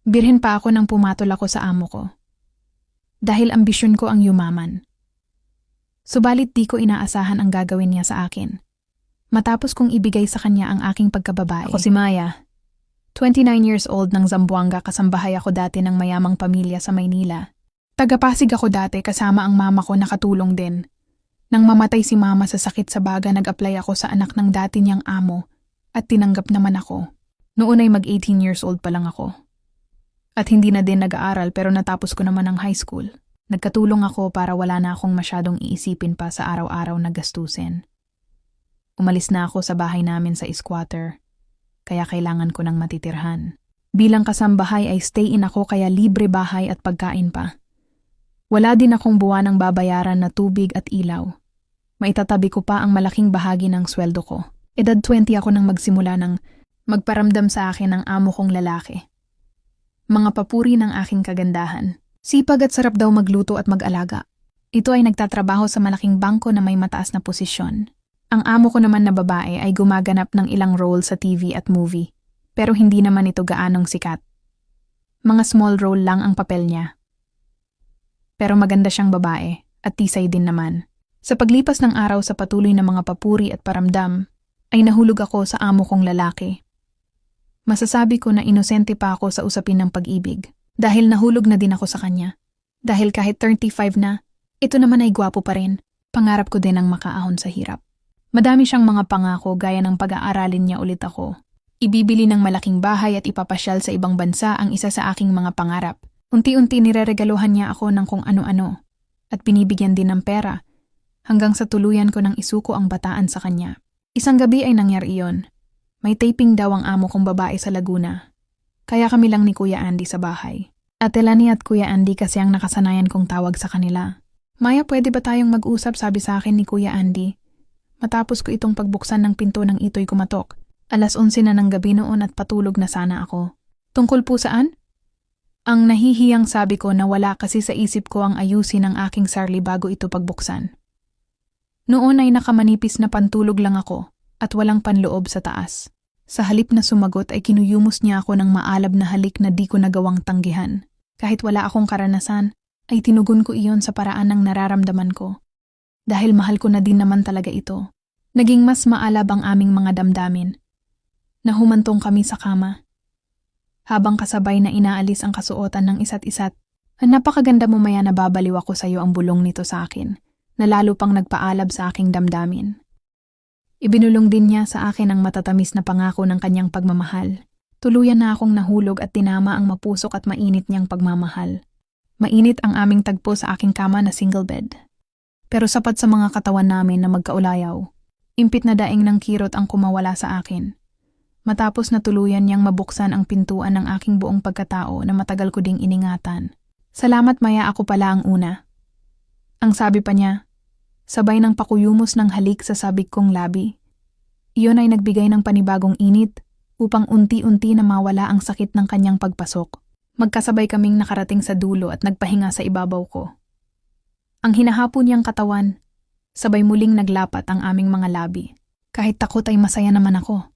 Birhen pa ako nang pumatol ako sa amo ko. Dahil ambisyon ko ang yumaman. Subalit di ko inaasahan ang gagawin niya sa akin. Matapos kong ibigay sa kanya ang aking pagkababae. Ako si Maya. 29 years old ng Zamboanga, kasambahay ako dati ng mayamang pamilya sa Maynila. Tagapasig ako dati kasama ang mama ko, nakatulong din. Nang mamatay si mama sa sakit sa baga, nag-apply ako sa anak ng dati niyang amo at tinanggap naman ako. Noon ay mag-18 years old pa lang ako. At hindi na din nag-aaral pero natapos ko naman ang high school. Nagkatulong ako para wala na akong masyadong iisipin pa sa araw-araw na gastusin. Umalis na ako sa bahay namin sa squatter, kaya kailangan ko ng matitirhan. Bilang kasambahay ay stay-in ako kaya libre bahay at pagkain pa. Wala din akong buwanang babayaran na tubig at ilaw. Maitatabi ko pa ang malaking bahagi ng sweldo ko. Edad 20 ako nang magsimula ng magparamdam sa akin ng amo kong lalaki. Mga papuri ng aking kagandahan. Sipag at sarap daw magluto at mag-alaga. Ito ay nagtatrabaho sa malaking bangko na may mataas na posisyon. Ang amo ko naman na babae ay gumaganap ng ilang role sa TV at movie, pero hindi naman ito gaanong sikat. Mga small role lang ang papel niya. Pero maganda siyang babae at tisay din naman. Sa paglipas ng araw sa patuloy na mga papuri at paramdam, ay nahulog ako sa amo kong lalaki. Masasabi ko na inosente pa ako sa usapin ng pag-ibig. Dahil nahulog na din ako sa kanya. Dahil kahit 35 na, ito naman ay gwapo pa rin. Pangarap ko din ang makaahon sa hirap. Madami siyang mga pangako gaya ng pag-aaralin niya ulit ako. Ibibili ng malaking bahay at ipapasyal sa ibang bansa ang isa sa aking mga pangarap. Unti-unti nireregaluhan niya ako ng kung ano-ano. At binibigyan din ng pera. Hanggang sa tuluyan ko ng isuko ang bataan sa kanya. Isang gabi ay nangyari iyon. May taping daw ang amo kong babae sa Laguna. Kaya kami lang ni Kuya Andy sa bahay. Ate Lani at Kuya Andy kasi ang nakasanayan kong tawag sa kanila. Maya, pwede ba tayong mag-usap, sabi sa akin ni Kuya Andy. Matapos ko itong pagbuksan ng pinto ng ito'y kumatok. 11:00 na ng gabi noon at patulog na sana ako. Tungkol po saan? Ang nahihiyang sabi ko na wala kasi sa isip ko ang ayusin ng aking sarili bago ito pagbuksan. Noon ay nakamanipis na pantulog lang ako at walang panloob sa taas. Sa halip na sumagot ay kinuyumos niya ako ng maalab na halik na di ko nagawang tanggihan. Kahit wala akong karanasan, ay tinugon ko iyon sa paraan ng nararamdaman ko. Dahil mahal ko na din naman talaga ito. Naging mas maalab ang aming mga damdamin. Nahumantong kami sa kama. Habang kasabay na inaalis ang kasuotan ng isa't-isa't, napakaganda mo, Maya, nababaliw ako sa iyo, ang bulong nito sa akin, na lalo pang nagpaalab sa aking damdamin. Ibinulong din niya sa akin ang matatamis na pangako ng kanyang pagmamahal. Tuluyan na akong nahulog at tinama ang mapusok at mainit niyang pagmamahal. Mainit ang aming tagpo sa aking kama na single bed. Pero sapat sa mga katawan namin na magkaulayaw. Impit na daing ng kirot ang kumawala sa akin. Matapos na tuluyan niyang mabuksan ang pintuan ng aking buong pagkatao na matagal ko ding iningatan. Salamat, Maya, ako pala ang una. Ang sabi pa niya, sabay ng pakuyumos ng halik sa sabik kong labi. Iyon ay nagbigay ng panibagong init upang unti-unti na mawala ang sakit ng kanyang pagpasok. Magkasabay kaming nakarating sa dulo at nagpahinga sa ibabaw ko. Ang hinahapon niyang katawan, sabay muling naglapat ang aming mga labi. Kahit takot ay masaya naman ako,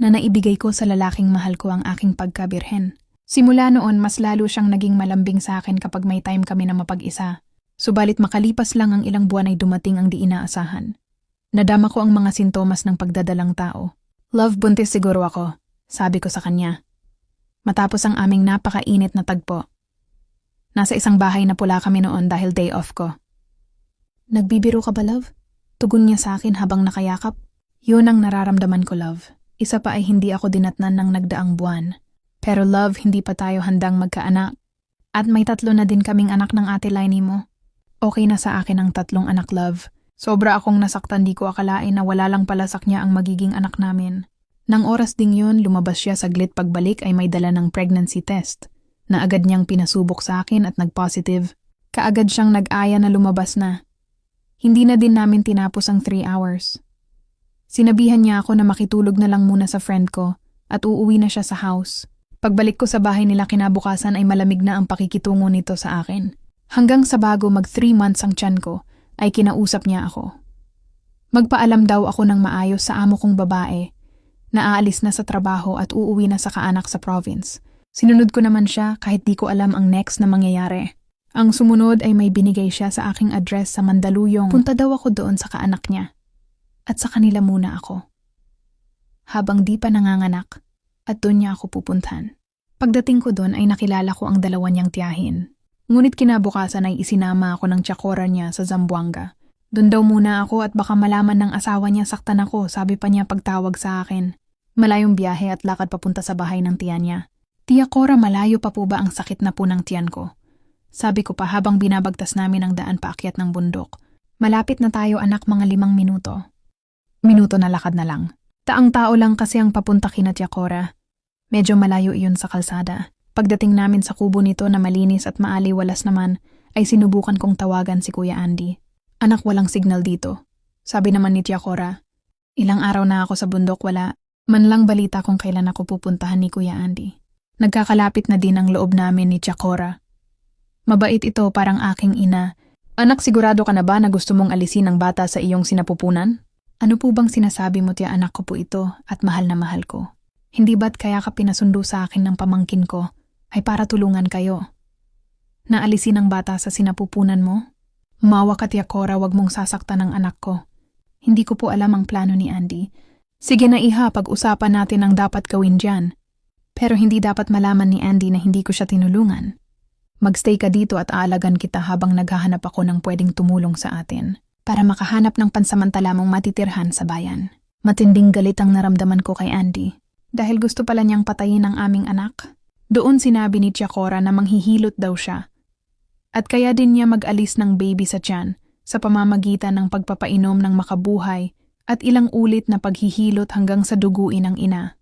na naibigay ko sa lalaking mahal ko ang aking pagkabirhen. Simula noon, mas lalo siyang naging malambing sa akin kapag may time kami na mapag-isa. Subalit makalipas lang ang ilang buwan ay dumating ang di inaasahan. Nadama ko ang mga sintomas ng pagdadalang tao. Love, buntis siguro ako, sabi ko sa kanya. Matapos ang aming napakainit na tagpo. Nasa isang bahay na pula kami noon dahil day off ko. Nagbibiro ka ba, love? Tugon niya sa akin habang nakayakap. Yun ang nararamdaman ko, love. Isa pa ay hindi ako dinatnan ng nagdaang buwan. Pero love, hindi pa tayo handang magkaanak. At may 3 na din kaming anak ng ate Lainey mo. Okay na sa akin ang 3 anak, love. Sobra akong nasaktan, di ko akalain na wala lang pala sa kanya ang magiging anak namin. Nang oras ding yun, lumabas siya saglit, pagbalik ay may dala ng pregnancy test na agad niyang pinasubok sa akin at nag-positive. Kaagad siyang nag-aya na lumabas na. Hindi na din namin tinapos ang 3 hours. Sinabihan niya ako na makitulog na lang muna sa friend ko at uuwi na siya sa house. Pagbalik ko sa bahay nila kinabukasan ay malamig na ang pakikitungo nito sa akin. Hanggang sa bago mag 3 months ang tiyan ko, ay kinausap niya ako. Magpaalam daw ako ng maayos sa amo kong babae na aalis na sa trabaho at uuwi na sa kaanak sa province. Sinunod ko naman siya kahit di ko alam ang next na mangyayari. Ang sumunod ay may binigay siya sa aking address sa Mandaluyong. Punta daw ako doon sa kaanak niya. At sa kanila muna ako. Habang di pa nanganganak, at doon niya ako pupuntahan. Pagdating ko doon ay nakilala ko ang dalawa niyang tiyahin. Ngunit kinabukasan ay isinama ako ng tiyakora niya sa Zamboanga. Doon daw muna ako at baka malaman ng asawa niya saktan ako, sabi pa niya pagtawag sa akin. Malayong biyahe at lakad papunta sa bahay ng tiyan niya. Tia Cora, malayo pa po ba ang sakit na po ng tiyan ko? Sabi ko pa habang binabagtas namin ang daan paakyat ng bundok. Malapit na tayo anak, mga 5 minuto. Minuto na lakad na lang. Taang tao lang kasi ang papunta kina Tia Cora. Medyo malayo iyon sa kalsada. Pagdating namin sa kubo nito na malinis at maaliwalas naman, ay sinubukan kong tawagan si Kuya Andy. Anak, walang signal dito. Sabi naman ni Tia Cora. Ilang araw na ako sa bundok, wala. Man lang balita kung kailan ako pupuntahan ni Kuya Andy. Nagkakalapit na din ang loob namin ni Tia Cora. Mabait ito, parang aking ina. Anak, sigurado ka na ba na gusto mong alisin ang bata sa iyong sinapupunan? Ano po bang sinasabi mo, Tia? Anak ko po ito at mahal na mahal ko. Hindi ba't kaya ka pinasundo sa akin ng pamangkin ko ay para tulungan kayo? Naalisin ang bata sa sinapupunan mo? Umawa ka, Tia Cora, wag mong sasaktan ang anak ko. Hindi ko po alam ang plano ni Andy. Sige na iha, pag-usapan natin ang dapat gawin dyan. Pero hindi dapat malaman ni Andy na hindi ko siya tinulungan. Magstay ka dito at aalagan kita habang naghahanap ako ng pwedeng tumulong sa atin para makahanap ng pansamantala mong matitirhan sa bayan. Matinding galit ang naramdaman ko kay Andy dahil gusto pala niyang patayin ang aming anak. Doon sinabi ni Tia Cora na manghihilot daw siya at kaya din niya mag-alis ng baby sa tiyan sa pamamagitan ng pagpapainom ng makabuhay at ilang ulit na paghihilot hanggang sa duguin ang ina.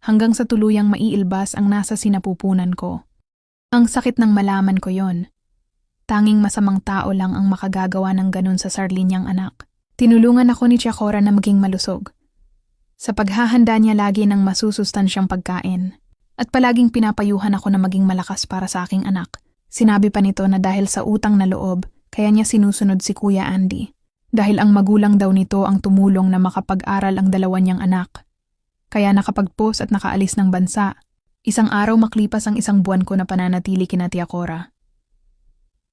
Hanggang sa tuluyang maiilbas ang nasa sinapupunan ko. Ang sakit ng malaman ko yon. Tanging masamang tao lang ang makagagawa ng ganun sa sarili niyang anak. Tinulungan ako ni Tia Cora na maging malusog. Sa paghahanda niya lagi ng masusustansyang pagkain. At palaging pinapayuhan ako na maging malakas para sa aking anak. Sinabi pa nito na dahil sa utang na loob, kaya niya sinusunod si Kuya Andy. Dahil ang magulang daw nito ang tumulong na makapag-aral ang dalawa niyang anak. Kaya nakapag-post at nakaalis ng bansa. Isang araw maklipas ang 1 buwan ko na pananatili kina Tia Cora.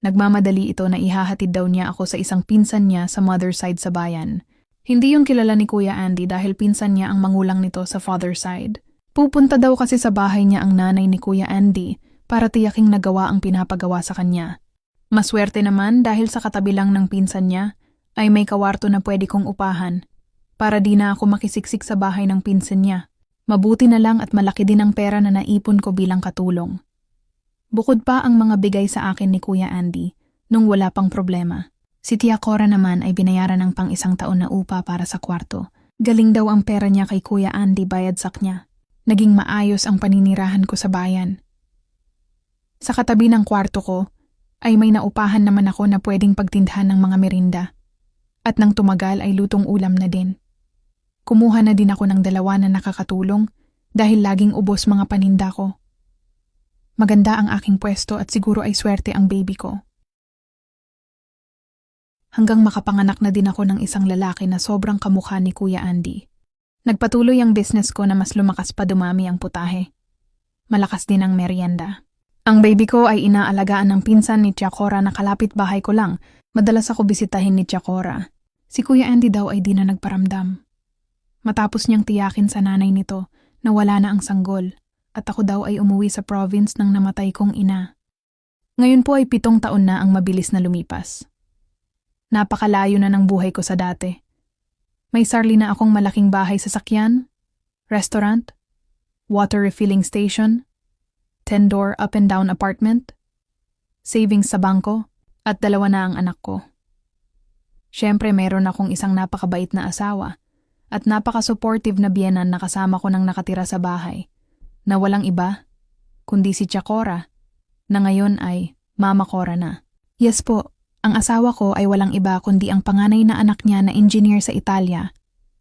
Nagmamadali ito na ihahatid daw niya ako sa isang pinsan niya sa mother side sa bayan. Hindi yung kilala ni Kuya Andy dahil pinsan niya ang mangulang nito sa father side. Pupunta daw kasi sa bahay niya ang nanay ni Kuya Andy para tiyaking nagawa ang pinapagawa sa kanya. Maswerte naman dahil sa katabi lang ng pinsan niya ay may kawarto na pwede kong upahan para di na ako makisiksik sa bahay ng pinsan niya. Mabuti na lang at malaki din ang pera na naipon ko bilang katulong. Bukod pa ang mga bigay sa akin ni Kuya Andy nung wala pang problema. Si Tia Cora naman ay binayaran ng pang 1 taon na upa para sa kwarto. Galing daw ang pera niya kay Kuya Andy, bayadsak niya. Naging maayos ang paninirahan ko sa bayan. Sa katabi ng kwarto ko ay may naupahan naman ako na pwedeng pagtindahan ng mga merinda. At nang tumagal ay lutong ulam na din. Kumuha na din ako ng 2 na nakakatulong dahil laging ubos mga paninda ko. Maganda ang aking pwesto at siguro ay swerte ang baby ko. Hanggang makapanganak na din ako ng isang lalaki na sobrang kamukha ni Kuya Andy. Nagpatuloy ang business ko na mas lumakas pa dumami ang putahe. Malakas din ang merienda. Ang baby ko ay inaalagaan ng pinsan ni Tia Cora na kalapit bahay ko lang. Madalas ako bisitahin ni Tia Cora. Si Kuya Andy daw ay di na nagparamdam. Matapos niyang tiyakin sa nanay nito na wala na ang sanggol at ako daw ay umuwi sa province ng namatay kong ina. Ngayon po ay 7 taon na ang mabilis na lumipas. Napakalayo na ng buhay ko sa dati. May sarili na akong malaking bahay sa sakyan, restaurant, water refilling station, 10-door up and down apartment, savings sa bangko, at 2 na ang anak ko. Siyempre meron akong isang napakabait na asawa at napaka-supportive na biyenan na kasama ko nang nakatira sa bahay, na walang iba, kundi si Tia Cora, na ngayon ay Mama Cora na. Yes po, ang asawa ko ay walang iba kundi ang panganay na anak niya na engineer sa Italia.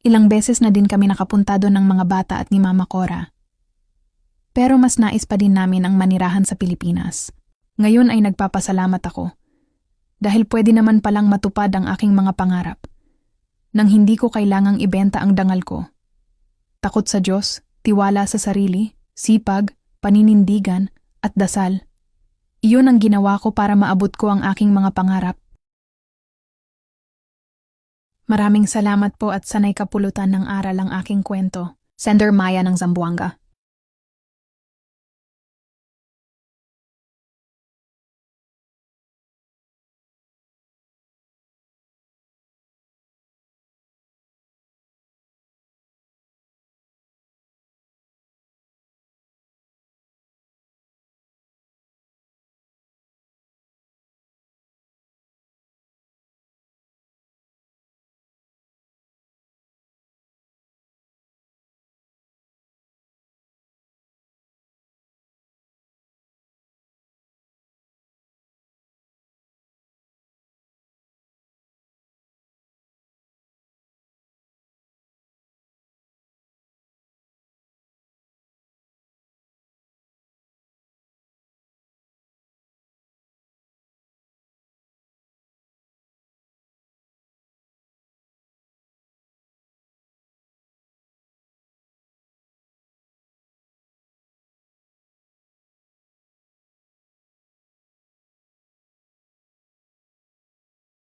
Ilang beses na din kami nakapunta doon ng mga bata at ni Mama Cora. Pero mas nais pa din namin ang manirahan sa Pilipinas. Ngayon ay nagpapasalamat ako. Dahil pwede naman palang matupad ang aking mga pangarap. Nang hindi ko kailangang ibenta ang dangal ko. Takot sa Diyos, tiwala sa sarili, sipag, paninindigan, at dasal. Iyon ang ginawa ko para maabot ko ang aking mga pangarap. Maraming salamat po at sanay kapulutan ng aral ang aking kwento. Sender Maya ng Zamboanga.